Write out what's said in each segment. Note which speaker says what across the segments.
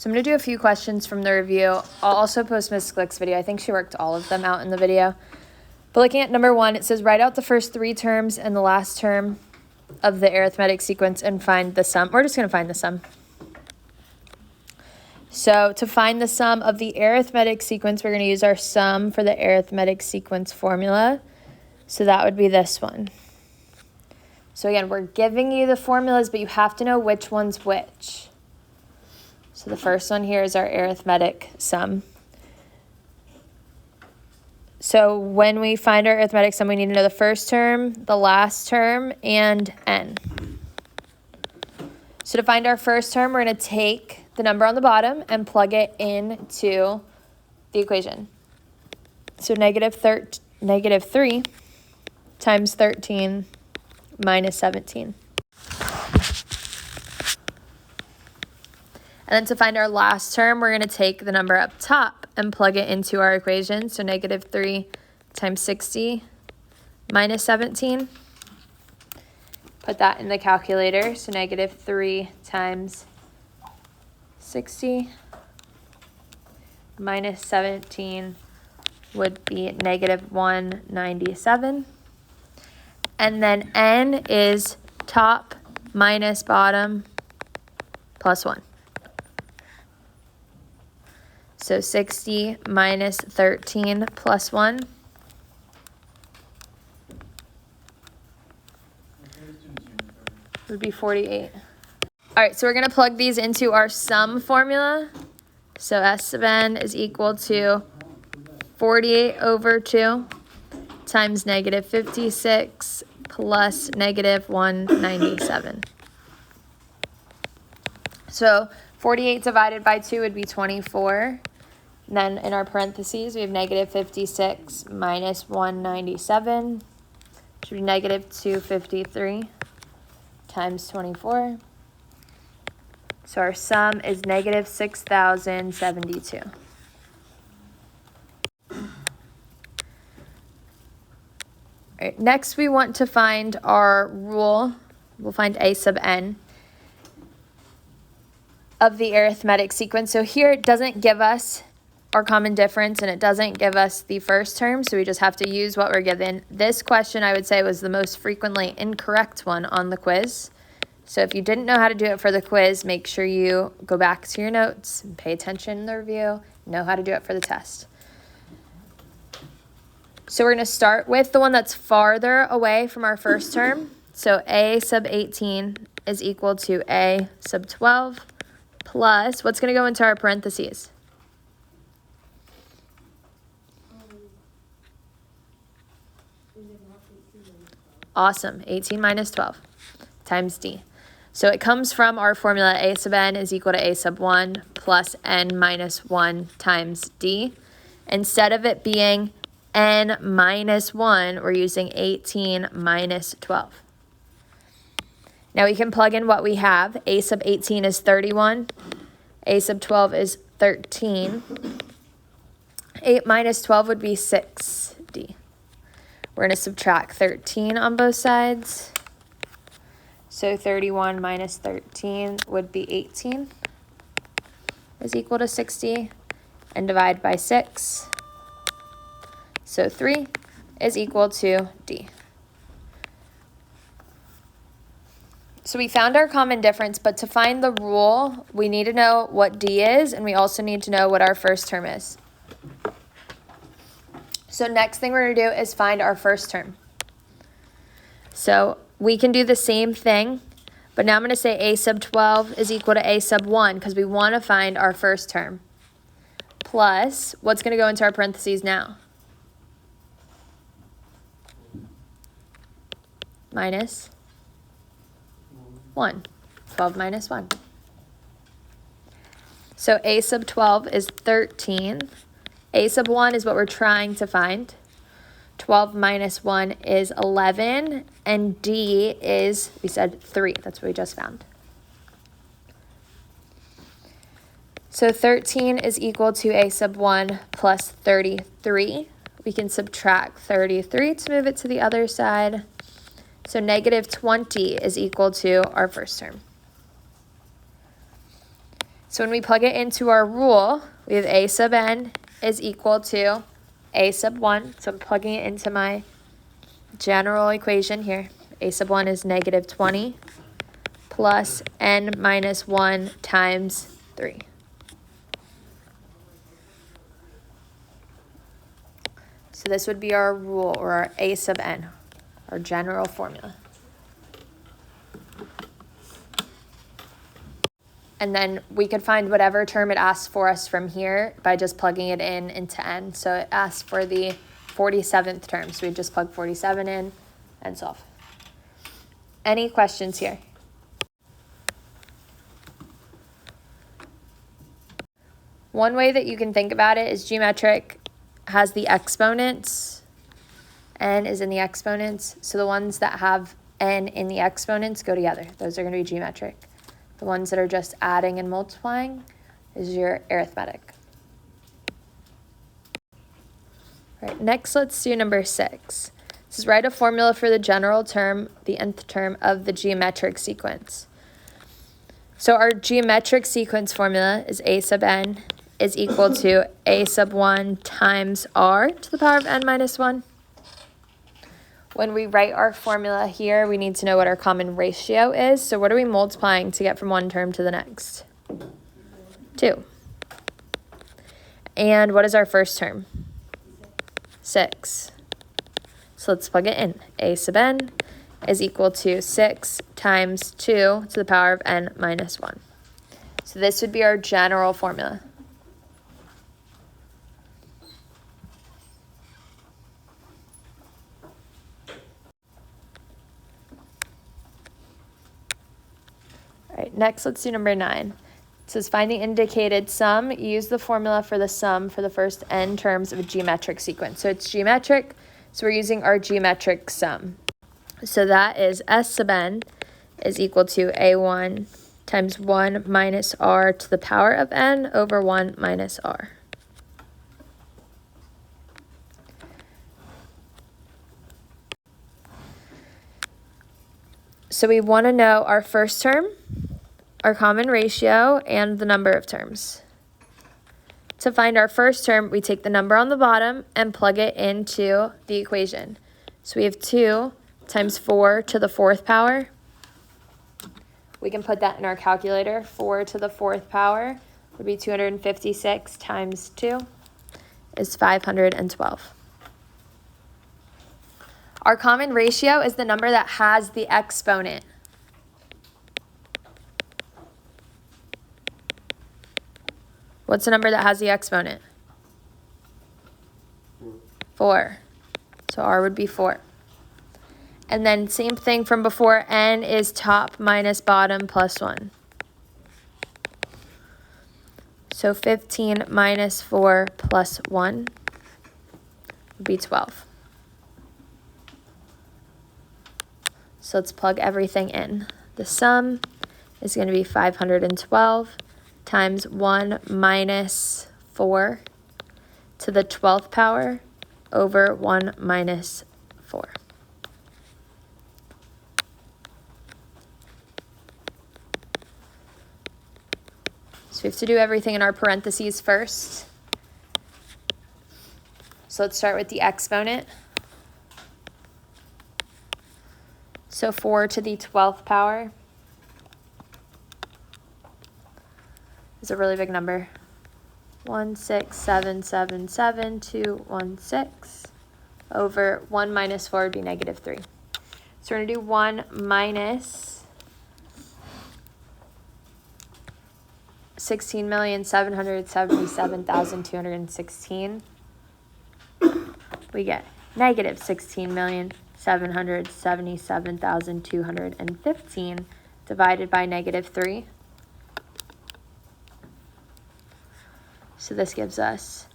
Speaker 1: So I'm going to do a few questions from the review. I'll also post Ms. Glick's video. I think she worked all of them out in the video. But looking at number 1, it says write out the first 3 terms and the last term of the arithmetic sequence and find the sum. We're just going to find the sum. So to find the sum of the arithmetic sequence, we're going to use our sum for the arithmetic sequence formula. So that would be this one. So again, we're giving you the formulas, but you have to know which one's which. So the first one here is our arithmetic sum. So when we find our arithmetic sum, we need to know the first term, the last term, and n. So to find our first term, we're going to take the number on the bottom and plug it into the equation. So negative 3 times 13 minus 17. And then to find our last term, we're going to take the number up top and plug it into our equation. So negative 3 times 60 minus 17. Put that in the calculator. So negative 3 times 60 minus 17 would be negative 197. And then n is top minus bottom plus 1. So 60 minus 13 plus 1. Would be 48. All right, so we're going to plug these into our sum formula. So S sub n is equal to 48 over 2 times negative 56 plus negative 197. So 48 divided by 2 would be 24. And then in our parentheses, we have negative 56 minus 197, which would be negative 253 times 24. So our sum is negative 6,072. All right, next we want to find our rule. We'll find a sub n of the arithmetic sequence. So here it doesn't give us our common difference and it doesn't give us the first term, so we just have to use what we're given. This question I would say was the most frequently incorrect one on the quiz. So if you didn't know how to do it for the quiz, make sure you go back to your notes and pay attention in the review, know how to do it for the test. So we're going to start with the one that's farther away from our first term. So a sub 18 is equal to a sub 12 plus, what's going to go into our parentheses? Awesome, 18 minus 12 times d. So it comes from our formula a sub n is equal to a sub 1 plus n minus 1 times d. Instead of it being n minus 1, we're using 18 minus 12. Now we can plug in what we have. A sub 18 is 31. A sub 12 is 13. 8 minus 12 would be 6d. We're going to subtract 13 on both sides. So 31 minus 13 would be 18 is equal to 60. And divide by 6. So 3 is equal to d. So we found our common difference, but to find the rule, we need to know what d is, and we also need to know what our first term is. So next thing we're going to do is find our first term. So we can do the same thing, but now I'm going to say a sub 12 is equal to a sub 1 because we want to find our first term. Plus, what's going to go into our parentheses now? Minus 1. 12 minus 1. So a sub 12 is 13. A sub 1 is what we're trying to find. 12 minus 1 is 11. And d is, we said 3. That's what we just found. So 13 is equal to a sub 1 plus 33. We can subtract 33 to move it to the other side. So negative 20 is equal to our first term. So when we plug it into our rule, we have a sub n is equal to a sub 1. So I'm plugging it into my general equation here. A sub 1 is negative 20 plus n minus 1 times 3. So this would be our rule, or our a sub n, our general formula. And then we could find whatever term it asks for us from here by just plugging it in into n. So it asks for the 47th term. So we just plug 47 in and solve. Any questions here? One way that you can think about it is geometric has the exponents. N is in the exponents. So the ones that have n in the exponents go together. Those are going to be geometric. The ones that are just adding and multiplying is your arithmetic. All right, next let's do number 6. This is write a formula for the general term, the nth term of the geometric sequence. So our geometric sequence formula is a sub n is equal to a sub 1 times r to the power of n minus 1. When we write our formula here, we need to know what our common ratio is. So what are we multiplying to get from one term to the next? 2. And what is our first term? 6. So let's plug it in. A sub n is equal to 6 times 2 to the power of n minus 1. So this would be our general formula. All right, next let's do number 9. It says find the indicated sum. Use the formula for the sum for the first n terms of a geometric sequence. So it's geometric, so we're using our geometric sum. So that is s sub n is equal to a1 times 1 minus r to the power of n over 1 minus r. So we want to know our first term, our common ratio, and the number of terms. To find our first term, we take the number on the bottom and plug it into the equation. So we have 2 times 4 to the 4th power. We can put that in our calculator. 4 to the 4th power would be 256 times 2 is 512. Our common ratio is the number that has the exponent. What's the number that has the exponent? 4. So r would be 4. And then same thing from before, n is top minus bottom plus 1. So 15 minus 4 plus 1 would be 12. So let's plug everything in. The sum is going to be 512 times 1 minus 4 to the 12th power over 1 minus 4. So we have to do everything in our parentheses first. So let's start with the exponent. So 4 to the 12th power is a really big number. 16777,216 over 1 minus 4 would be negative 3. So we're going to do 1 minus 16,777,216. We get negative 16,777,215 divided by negative 3. So this gives us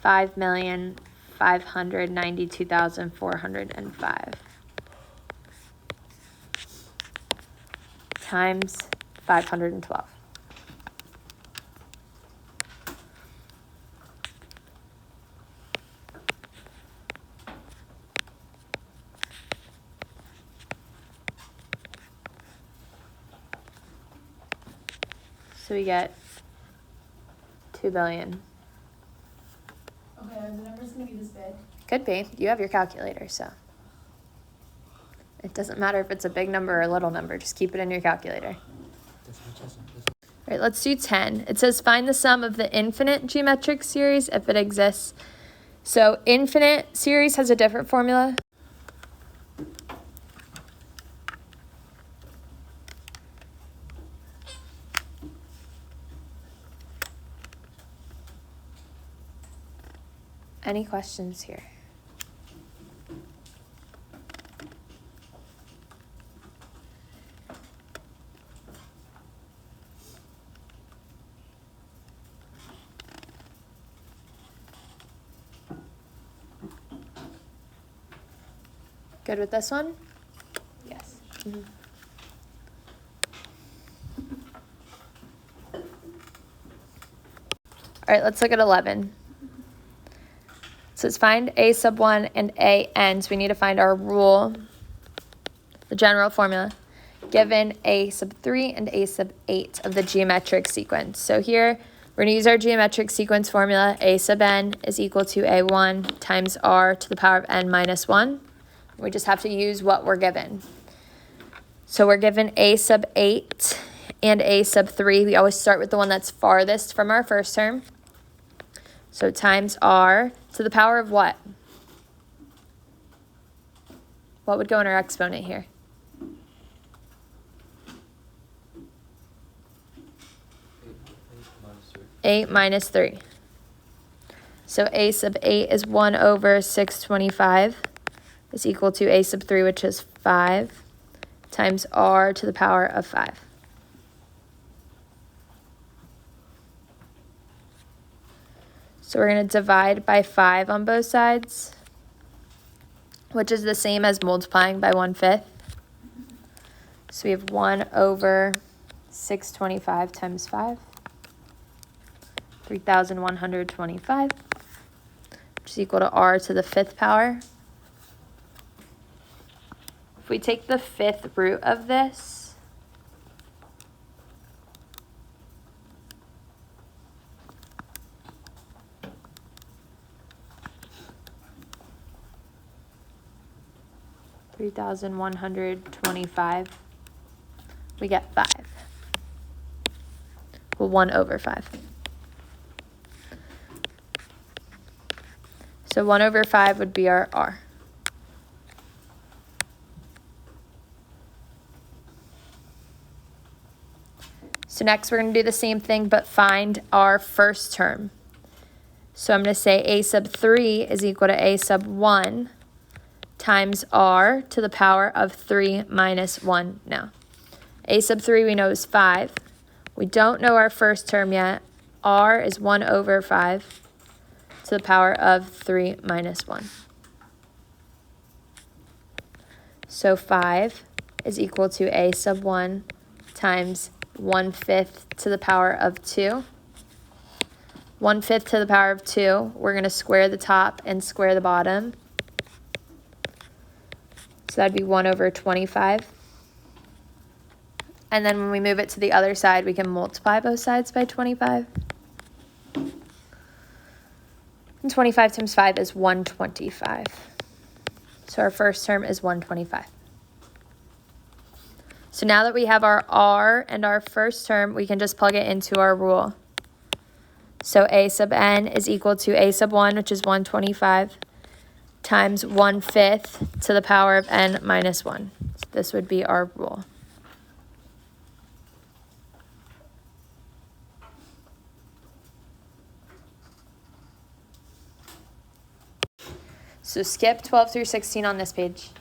Speaker 1: 5,592,405 times 512. So we get 2 billion.
Speaker 2: Okay, are the numbers going to be this big?
Speaker 1: Could be. You have your calculator, so. It doesn't matter if it's a big number or a little number. Just keep it in your calculator. All right, let's do 10. It says find the sum of the infinite geometric series if it exists. So infinite series has a different formula. Any questions here? Good with this one?
Speaker 2: Yes.
Speaker 1: Mm-hmm. All right, let's look at 11. So it's find a sub 1 and a n. So we need to find our rule, the general formula, given a sub 3 and a sub 8 of the geometric sequence. So here, we're going to use our geometric sequence formula. A sub n is equal to a1 times r to the power of n minus 1. We just have to use what we're given. So we're given a sub 8 and a sub 3. We always start with the one that's farthest from our first term. So times r to the power of what? What would go in our exponent here? Eight minus 3. So a sub 8 is 1 over 625 is equal to a sub 3, which is 5, times r to the power of 5. So we're going to divide by 5 on both sides, which is the same as multiplying by 1/5. So we have 1 over 625 times 5, 3,125, which is equal to r to the 5th power. If we take the 5th root of this, (3,125), we get 5. Well, 1 over 5. So 1 over 5 would be our r. So next we're going to do the same thing, but find our first term. So I'm going to say a sub 3 is equal to a sub 1 times r to the power of 3 minus 1 now. A sub 3 we know is 5. We don't know our first term yet. R is 1 over 5 to the power of 3 minus 1. So 5 is equal to a sub 1 times 1/5 to the power of 2. 1/5 to the power of 2, we're going to square the top and square the bottom. So that'd be 1 over 25. And then when we move it to the other side, we can multiply both sides by 25. And 25 times 5 is 125. So our first term is 125. So now that we have our r and our first term, we can just plug it into our rule. So a sub n is equal to a sub 1, which is 125, times 1/5 to the power of n minus 1. So this would be our rule. So skip 12 through 16 on this page.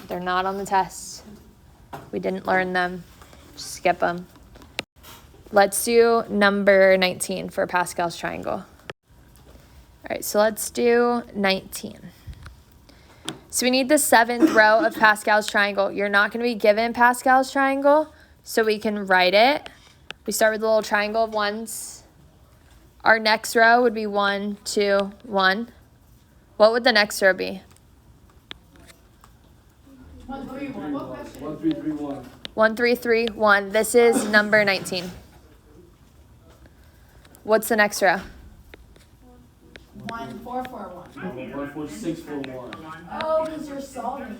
Speaker 1: They're not on the test. We didn't learn them. Just skip them. Let's do number 19 for Pascal's triangle. All right, so let's do 19. So we need the 7th row of Pascal's triangle. You're not going to be given Pascal's triangle, so we can write it. We start with a little triangle of 1s. Our next row would be 1, 2, 1. What would the next row be?
Speaker 2: 1, 3, 1. What question?
Speaker 3: 1, 3, 3, 1.
Speaker 1: 1, 3, 3, 1. This is number 19. What's the next row?
Speaker 2: 1, 4, 4, 1.
Speaker 3: 1, 4, 6, 4, 1.
Speaker 2: Oh, because you're solving it.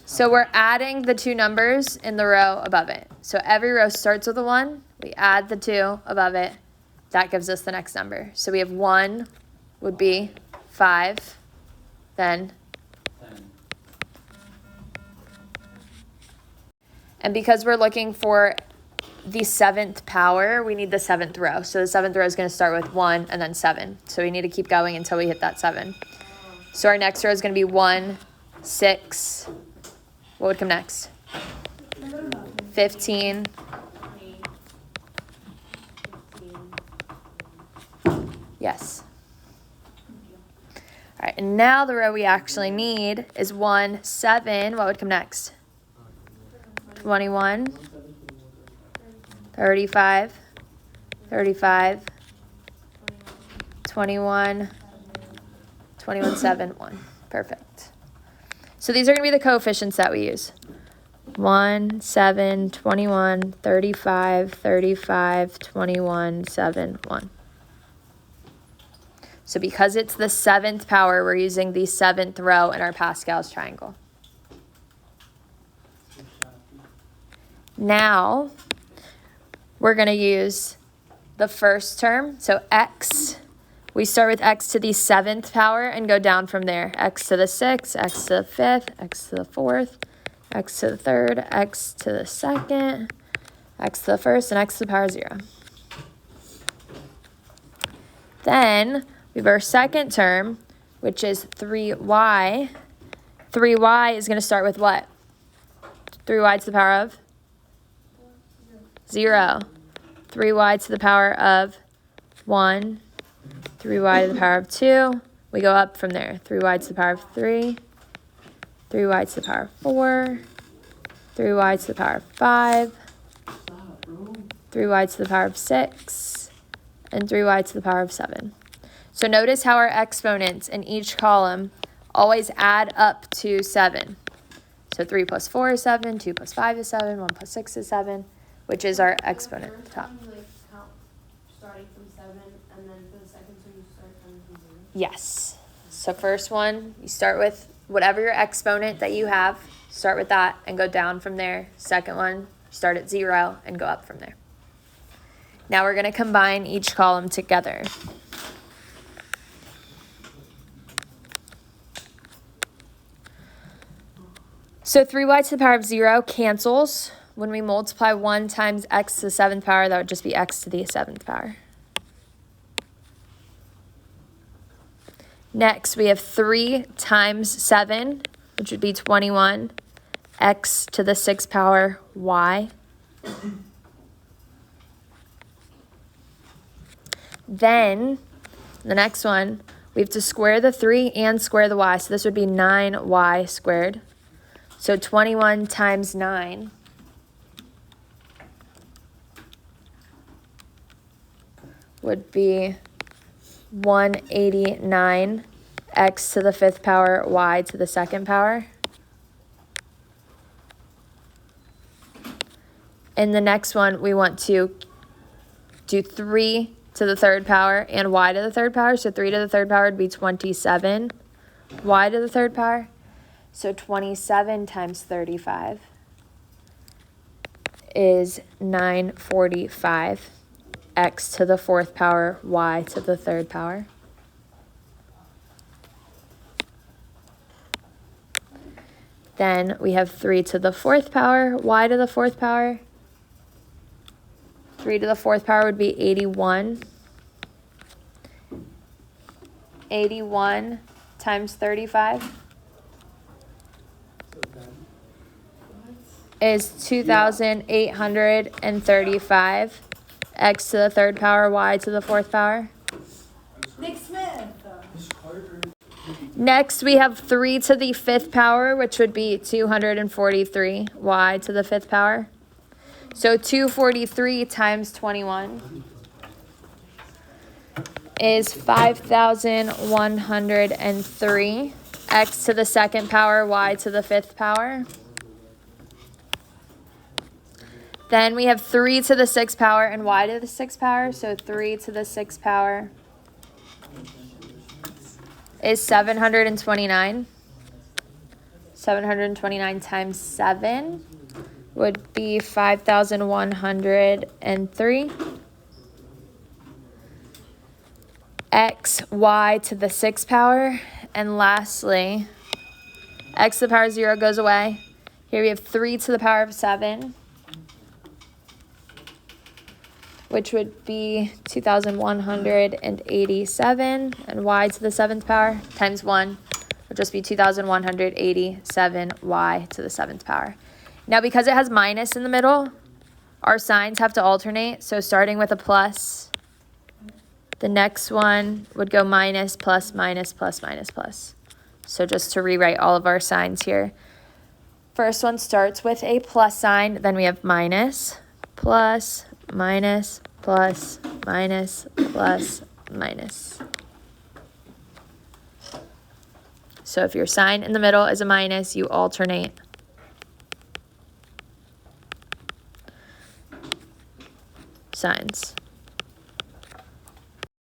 Speaker 1: So we're adding the two numbers in the row above it. So every row starts with a 1. We add the 2 above it. That gives us the next number. So we have 1 would be 5, then
Speaker 3: 10.
Speaker 1: And because we're looking for the 7th power, we need the 7th row. So the 7th row is going to start with 1 and then 7. So we need to keep going until we hit that 7. So our next row is going to be 1, 6. What would come next? 15. Yes. All right, and now the row we actually need is 1, 7. What would come next? 21. 35, 35, 21, 21, 7, 1. Perfect. So these are going to be the coefficients that we use. 1, 7, 21, 35, 35, 21, 7, 1. So because it's the 7th power, we're using the 7th row in our Pascal's triangle. Now, we're going to use the first term. So x, we start with x to the 7th power and go down from there. X to the 6th, x to the 5th, x to the 4th, x to the 3rd, x to the 2nd, x to the 1st, and x to the power 0. Then we have our second term, which is 3y. 3y is going to start with what? 3y to the power of 0. 3y to the power of 1. 3y to the power of 2. We go up from there. 3y to the power of 3. 3y to the power of 4. 3y to the power of 5. 3y to the power of 6. And 3y to the power of 7. So notice how our exponents in each column always add up to 7. So 3 plus 4 is 7. 2 plus 5 is 7. 1 plus 6 is 7. Which is our exponent at the top.
Speaker 2: You count starting from 7, and then for the second one you start from 0.
Speaker 1: Yes. So first one, you start with whatever your exponent that you have, start with that and go down from there. Second one, start at 0 and go up from there. Now we're going to combine each column together. So 3y to the power of 0 cancels. When we multiply 1 times x to the 7th power, that would just be x to the 7th power. Next, we have 3 times 7, which would be 21, x to the 6th power, y. Then, the next one, we have to square the 3 and square the y. So this would be 9y squared. So 21 times 9 would be 189 x to the 5th power, y to the 2nd power. In the next one, we want to do 3 to the 3rd power and y to the 3rd power. So 3 to the 3rd power would be 27, y to the 3rd power. So 27 times 35 is 945. X to the 4th power, y to the 3rd power. Then we have 3 to the 4th power, y to the 4th power. 3 to the 4th power would be 81. 81 times 35 is 2,835. X to the 3rd power, y to the 4th power.
Speaker 2: Nick Smith.
Speaker 1: Next, we have 3 to the 5th power, which would be 243, y to the 5th power. So 243 times 21 is 5,103. X to the 2nd power, y to the 5th power. Then we have 3 to the 6th power and y to the 6th power. So 3 to the 6th power is 729. 729 times 7 would be 5,103. X, y to the 6th power. And lastly, x to the power of 0 goes away. Here we have 3 to the power of 7, which would be 2,187. And y to the 7th power times 1 would just be 2,187 y to the 7th power. Now, because it has minus in the middle, our signs have to alternate. So starting with a plus, the next one would go minus, plus, minus, plus, minus, plus. So just to rewrite all of our signs here. First one starts with a plus sign, then we have minus, plus, minus, plus, minus, plus, minus. So if your sign in the middle is a minus, you alternate. Signs.